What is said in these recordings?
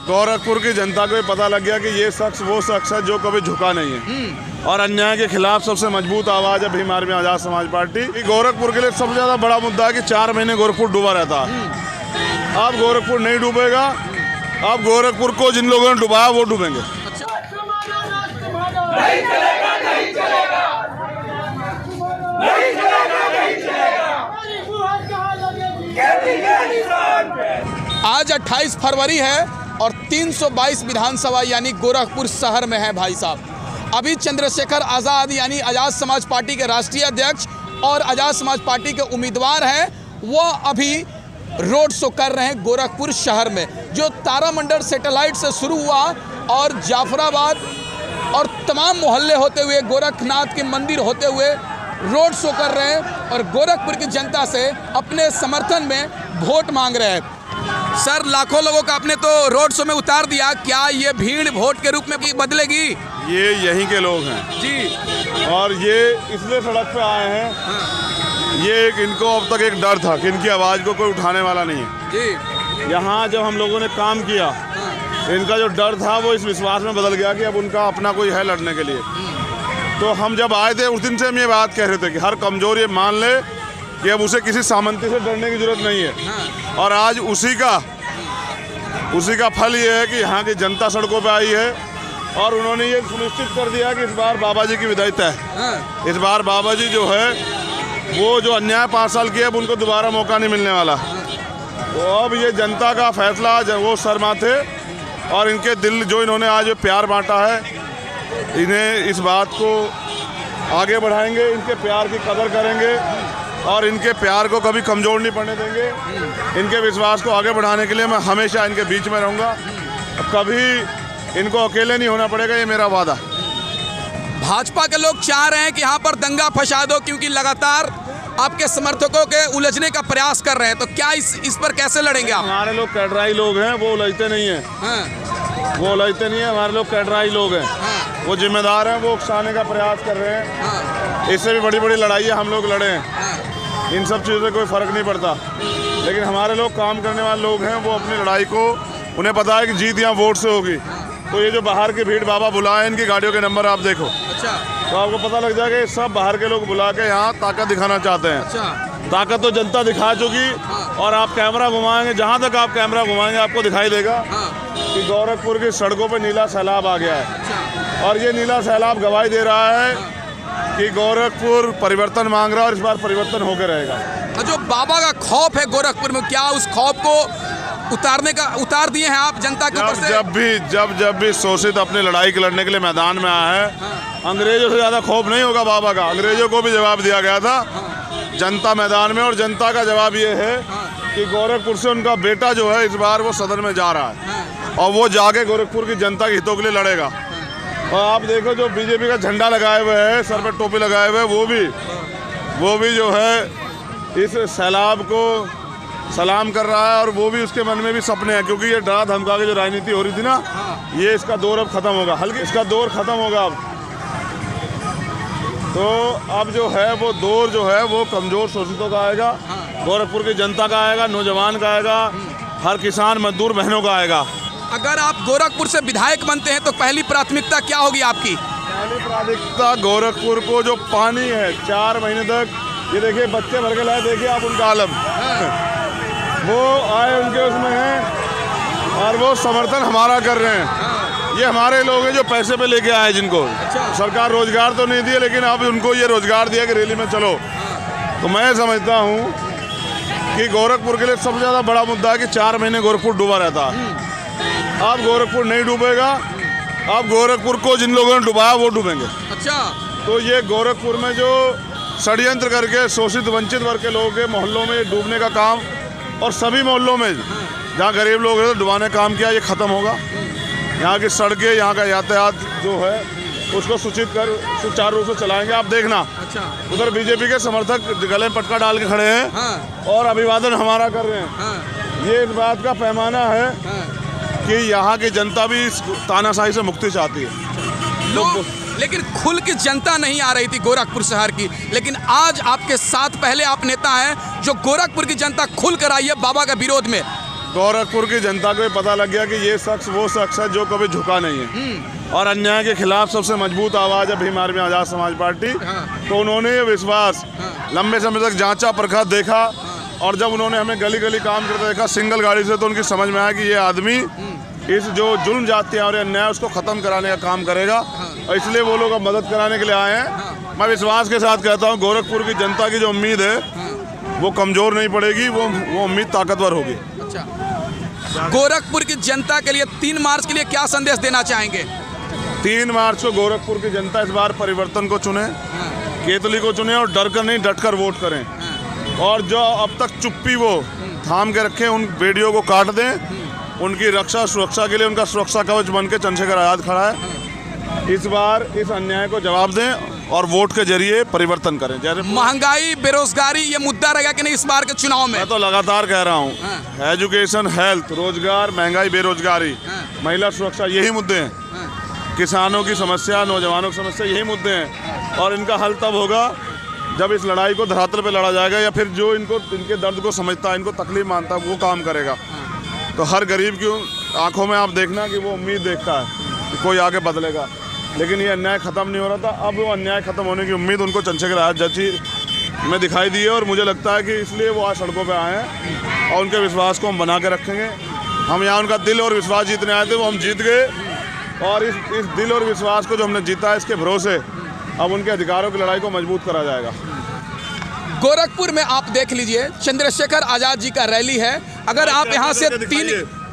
गोरखपुर की जनता को पता लग गया कि ये शख्स वो शख्स है जो कभी झुका नहीं है और अन्याय के खिलाफ सबसे मजबूत आवाज़ है भीम आर्मी आज़ाद समाज पार्टी। गोरखपुर के लिए सबसे ज़्यादा बड़ा मुद्दा है कि 4 महीने गोरखपुर डूबा रहता है। अब गोरखपुर नहीं डूबेगा। अब गोरखपुर को जिन लोगों ने डुबाया वो डूबेंगे। आज 28 फरवरी है और 322 विधानसभा यानी गोरखपुर शहर में है भाई साहब। अभी चंद्रशेखर आज़ाद यानी आज़ाद समाज पार्टी के राष्ट्रीय अध्यक्ष और आज़ाद समाज पार्टी के उम्मीदवार हैं, वो अभी रोड शो कर रहे हैं गोरखपुर शहर में, जो तारामंडल सैटेलाइट से शुरू हुआ और जाफराबाद और तमाम मोहल्ले होते हुए गोरखनाथ के मंदिर होते हुए रोड शो कर रहे हैं और गोरखपुर की जनता से अपने समर्थन में वोट मांग रहे हैं। सर, लाखों लोगों का आपने तो रोड शो में उतार दिया, क्या ये भीड़ वोट के रूप में बदलेगी? ये यहीं के लोग हैं जी, और ये इसलिए सड़क पे आए हैं। हाँ। ये इनको अब तक एक डर था कि इनकी आवाज़ को कोई उठाने वाला नहीं है जी। यहाँ जब हम लोगों ने काम किया, इनका जो डर था वो इस विश्वास में बदल गया कि अब उनका अपना कोई है लड़ने के लिए। तो हम जब आए थे उस दिन से हम ये बात कह रहे थे कि हर कमज़ोर ये मान ले कि अब उसे किसी सामंती से डरने की जरूरत नहीं है। और आज उसी का फल ये है कि यहाँ की जनता सड़कों पे आई है और उन्होंने ये सुनिश्चित कर दिया कि इस बार बाबा जी की विदाई तय है। इस बार बाबा जी जो है वो जो अन्याय 5 साल किया अब उनको दोबारा मौका नहीं मिलने वाला। तो अब ये जनता का फैसला वो सर माथे और इनके दिल जो इन्होंने आज प्यार बांटा है, इन्हें इस बात को आगे बढ़ाएंगे, इनके प्यार की कदर करेंगे और इनके प्यार को कभी कमज़ोर नहीं पड़ने देंगे। इनके विश्वास को आगे बढ़ाने के लिए मैं हमेशा इनके बीच में रहूँगा, कभी इनको अकेले नहीं होना पड़ेगा, ये मेरा वादा। भाजपा के लोग चाह रहे हैं कि यहाँ पर दंगा फसाद हो, क्योंकि लगातार आपके समर्थकों के उलझने का प्रयास कर रहे हैं, तो क्या इस पर कैसे लड़ेंगे आप? हमारे लोग कैडराई लोग हैं, वो उलझते नहीं हैं। वो उलझते नहीं हैं, हमारे लोग कैडराई लोग हैं। वो जिम्मेदार हैं, वो उकसाने का प्रयास कर रहे हैं। इससे भी बड़ी बड़ी लड़ाइयाँ हम लोग लड़े हैं, इन सब चीज़ों से कोई फ़र्क नहीं पड़ता। लेकिन हमारे लोग काम करने वाले लोग हैं, वो अपनी लड़ाई को, उन्हें पता है कि जीत यहाँ वोट से होगी। तो ये जो बाहर की भीड़ बाबा बुलाए, इनकी गाड़ियों के नंबर आप देखो। अच्छा। तो आपको पता लग जाएगा ये सब बाहर के लोग बुला के यहाँ ताकत दिखाना चाहते हैं। अच्छा। ताकत तो जनता दिखा चुकी। और आप कैमरा घुमाएंगे, जहाँ तक आप कैमरा घुमाएंगे आपको दिखाई देगा कि गोरखपुर की सड़कों पर नीला सैलाब आ गया है। और ये नीला सैलाब गवाही दे रहा है कि गोरखपुर परिवर्तन मांग रहा है और इस बार परिवर्तन होकर रहेगा। जो बाबा का खौफ है गोरखपुर में, क्या उस खौफ को उतार दिए हैं आप जनता के ऊपर से? जब भी शोषित अपनी लड़ाई की लड़ने के लिए मैदान में आया है, अंग्रेजों से ज़्यादा खौफ नहीं होगा बाबा का। अंग्रेजों को भी जवाब दिया गया था जनता मैदान में, और जनता का जवाब ये है कि गोरखपुर से उनका बेटा जो है इस बार वो सदन में जा रहा है और वो जाके गोरखपुर की जनता के हितों के लिए लड़ेगा। और आप देखो जो बीजेपी का झंडा लगाए हुए है, सर पे टोपी लगाए हुए, वो भी जो है इस सैलाब को सलाम कर रहा है और वो भी उसके मन में भी सपने हैं, क्योंकि ये डरा धमका के जो राजनीति हो रही थी ना, ये इसका दौर अब ख़त्म होगा। हल्की इसका दौर ख़त्म होगा अब। तो अब जो है वो दौर जो है वो कमज़ोर शोषितों का आएगा, गोरखपुर की जनता का आएगा, नौजवान का आएगा, हर किसान मजदूर बहनों का आएगा। अगर आप गोरखपुर से विधायक बनते हैं तो पहली प्राथमिकता क्या होगी आपकी? पहली प्राथमिकता गोरखपुर को जो पानी है 4 महीने तक, ये देखिए बच्चे भर के लाए, देखिए आप उनका आलम वो आए उनके उसमें हैं और वो समर्थन हमारा कर रहे हैं। ये हमारे लोग हैं जो पैसे पे लेके आए, जिनको सरकार रोजगार तो नहीं दिए लेकिन अब उनको ये रोजगार दिया कि रैली में चलो। तो मैं समझता हूँ कि गोरखपुर के लिए सबसे ज़्यादा बड़ा मुद्दा है कि 4 महीने गोरखपुर डूबा रहता है। अब गोरखपुर नहीं डूबेगा। अब गोरखपुर को जिन लोगों ने डुबाया वो डूबेंगे। अच्छा। तो ये गोरखपुर में जो षड्यंत्र करके शोषित वंचित वर्ग के लोगों के मोहल्लों में डूबने का काम, और सभी मोहल्लों में जहाँ गरीब लोग हैं तो डुबाने का काम किया, ये ख़त्म होगा। यहाँ की सड़कें, यहाँ का यातायात जो है उसको सुचारू रूप से चलाएंगे। आप देखना। अच्छा। उधर बीजेपी के समर्थक गले में पटका डाल के खड़े हैं और अभिवादन हमारा कर रहे हैं। ये इस बात का पैमाना है कि यहाँ की जनता भी इस तानाशाही से मुक्ति चाहती है। लेकिन खुल की जनता नहीं आ रही थी गोरखपुर शहर की, लेकिन आज आपके साथ पहले आप नेता हैं जो गोरखपुर की जनता खुल कर आई है बाबा के विरोध में। गोरखपुर की जनता को ये पता लग गया कि ये शख्स वो शख्स है जो कभी झुका नहीं है और अन्याय के खिलाफ सबसे मजबूत आवाज़ है भीम आर्मी आज़ाद समाज पार्टी। तो उन्होंने ये विश्वास लंबे समय तक जांचा परखा देखा और जब उन्होंने हमें गली गली काम करते देखा सिंगल गाड़ी से, तो उनकी समझ में आया कि ये आदमी इस जो जुल्म जाती है और अन्याय उसको ख़त्म कराने का काम करेगा और इसलिए वो लोग अब मदद कराने के लिए आए हैं। मैं विश्वास के साथ कहता हूँ गोरखपुर की जनता की जो उम्मीद है वो कमज़ोर नहीं पड़ेगी, वो उम्मीद ताकतवर होगी। अच्छा, गोरखपुर की जनता के लिए 3 मार्च के लिए क्या संदेश देना चाहेंगे? 3 मार्च को गोरखपुर की जनता इस बार परिवर्तन को चुने, केतली को चुने और डर कर नहीं डट कर वोट करें और जो अब तक चुप्पी वो थाम के रखें उन बेड़ियों को काट दें। उनकी रक्षा सुरक्षा के लिए उनका सुरक्षा कवच बन के चंद्रशेखर आज़ाद खड़ा है। इस बार इस अन्याय को जवाब दें और वोट के जरिए परिवर्तन करें। जैसे महंगाई, बेरोजगारी ये मुद्दा रहेगा कि नहीं इस बार के चुनाव में? मैं तो लगातार कह रहा हूँ एजुकेशन, हेल्थ, रोजगार, महंगाई, बेरोजगारी, महिला सुरक्षा, यही मुद्दे हैं। किसानों की समस्या, नौजवानों की समस्या, यही मुद्दे हैं और इनका हल तब होगा जब इस लड़ाई को धरातल पे लड़ा जाएगा या फिर जो इनके दर्द को समझता है, इनको तकलीफ मानता है, वो काम करेगा। तो हर गरीब की आंखों में आप देखना कि वो उम्मीद देखता है कि कोई आगे बदलेगा, लेकिन ये अन्याय ख़त्म नहीं हो रहा था। अब वो अन्याय ख़त्म होने की उम्मीद उनको चंद्रशेखर आज़ाद जी में दिखाई दी है और मुझे लगता है कि इसलिए वो आज सड़कों पे आए हैं और उनके विश्वास को हम बना के रखेंगे। हम यहाँ उनका दिल और विश्वास जीतने आए थे, वो हम जीत गए और इस दिल और विश्वास को जो हमने जीता है इसके भरोसे अब उनके अधिकारों की लड़ाई को मजबूत करा जाएगा। गोरखपुर में आप देख लीजिए चंद्रशेखर आज़ाद जी का रैली है। अगर आप यहाँ से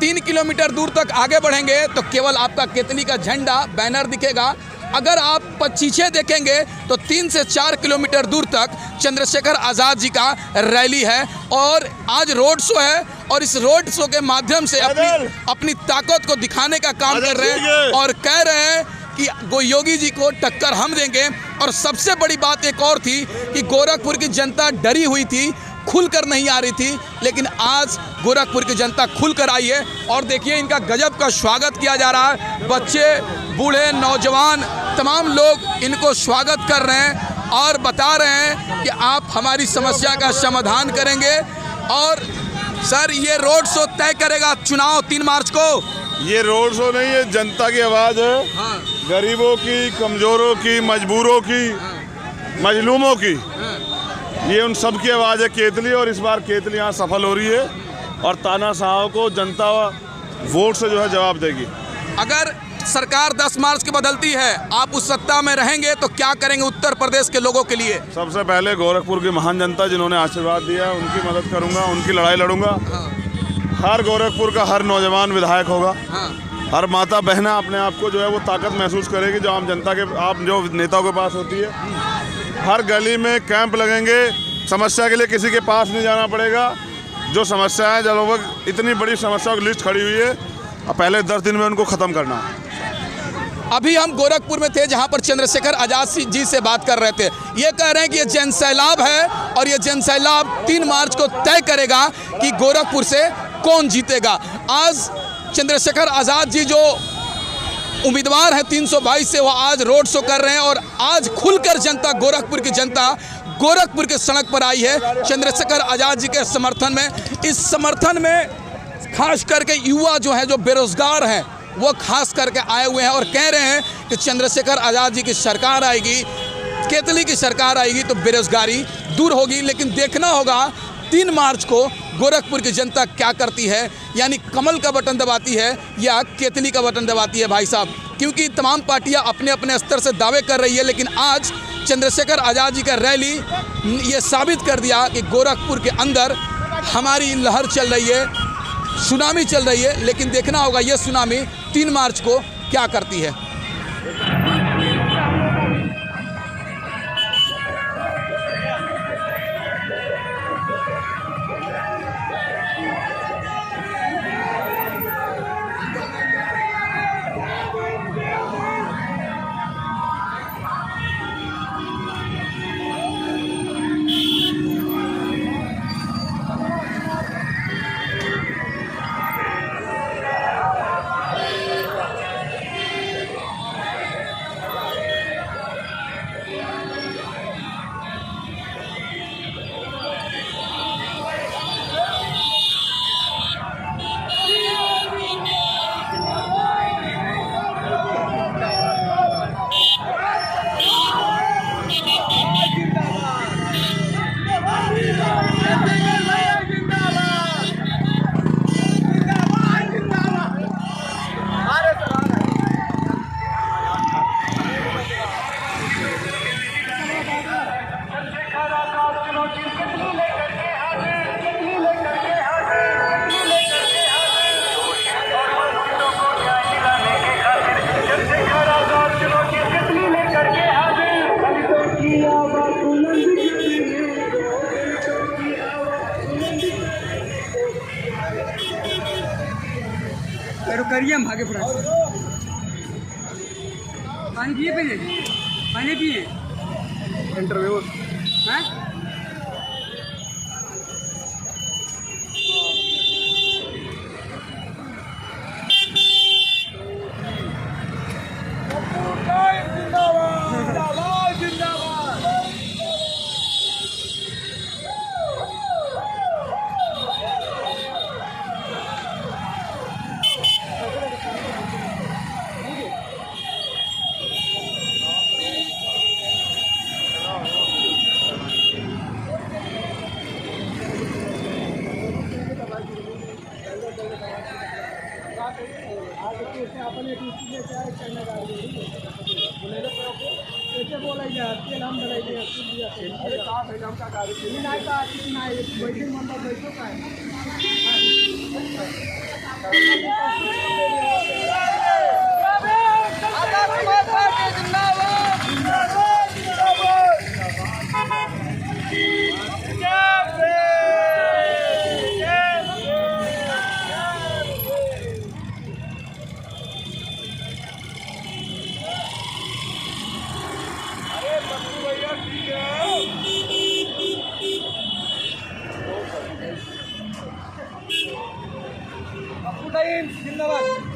3 किलोमीटर दूर तक आगे बढ़ेंगे तो केवल आपका केतली का झंडा, बैनर दिखेगा। अगर आप पीछे देखेंगे तो 3 से 4 किलोमीटर दूर तक चंद्रशेखर आज़ाद जी का रैली है और आज रोड शो है और इस रोड शो के माध्यम से अपनी ताकत को दिखाने का काम कर रहे हैं और कह रहे हैं कि योगी जी को टक्कर हम देंगे। और सबसे बड़ी बात एक और थी कि गोरखपुर की जनता डरी हुई थी, खुलकर नहीं आ रही थी, लेकिन आज गोरखपुर की जनता खुलकर आई है और देखिए इनका गजब का स्वागत किया जा रहा है। बच्चे, बूढ़े, नौजवान, तमाम लोग इनको स्वागत कर रहे हैं और बता रहे हैं कि आप हमारी समस्या का समाधान करेंगे। और सर ये रोड शो तय करेगा चुनाव 3 मार्च को। ये रोड शो नहीं, ये जनता की आवाज़ है, गरीबों की, कमज़ोरों की, मजबूरों की, मजलूमों की, ये उन सब की आवाज़ है केतली। और इस बार केतली यहाँ सफल हो रही है और तानाशाहों को जनता वोट से जो है जवाब देगी। अगर सरकार 10 मार्च की बदलती है, आप उस सत्ता में रहेंगे तो क्या करेंगे उत्तर प्रदेश के लोगों के लिए? सबसे पहले गोरखपुर की महान जनता जिन्होंने आशीर्वाद दिया उनकी मदद करूँगा, उनकी लड़ाई लड़ूंगा। हर गोरखपुर का हर नौजवान विधायक होगा, हर माता बहना अपने आप को जो है वो ताकत महसूस करेगी जो आम जनता के, आप जो नेताओं के पास होती है। हर गली में कैंप लगेंगे, समस्या के लिए किसी के पास नहीं जाना पड़ेगा। जो समस्या है, जब लगभग इतनी बड़ी समस्याओं की लिस्ट खड़ी हुई है, अब पहले 10 दिन में उनको ख़त्म करना है। अभी हम गोरखपुर में थे जहां पर चंद्रशेखर आज़ाद जी से बात कर रहे थे। ये कह रहे हैं कि ये जनसैलाब है और ये जनसैलाब 3 मार्च को तय करेगा कि गोरखपुर से कौन जीतेगा। आज चंद्रशेखर आज़ाद जी जो उम्मीदवार हैं 322 से, वो आज रोड शो कर रहे हैं और आज खुलकर जनता, गोरखपुर की जनता गोरखपुर के सड़क पर आई है चंद्रशेखर आज़ाद जी के समर्थन में। इस समर्थन में खास करके युवा जो है, जो बेरोजगार हैं, वो खास करके आए हुए हैं और कह रहे हैं कि चंद्रशेखर आज़ाद जी की सरकार आएगी, केतली की सरकार आएगी तो बेरोजगारी दूर होगी। लेकिन देखना होगा 3 मार्च को गोरखपुर की जनता क्या करती है, यानी कमल का बटन दबाती है या केतली का बटन दबाती है भाई साहब। क्योंकि तमाम पार्टियां अपने अपने स्तर से दावे कर रही है, लेकिन आज चंद्रशेखर आज़ाद जी का रैली ये साबित कर दिया कि गोरखपुर के अंदर हमारी लहर चल रही है, सुनामी चल रही है। लेकिन देखना होगा ये सुनामी 3 मार्च को क्या करती है। बढ़िया हम भागे फटाक से। पानी पिए पहले, पानी पिए इंटरव्यू हाँ जिंदाबाद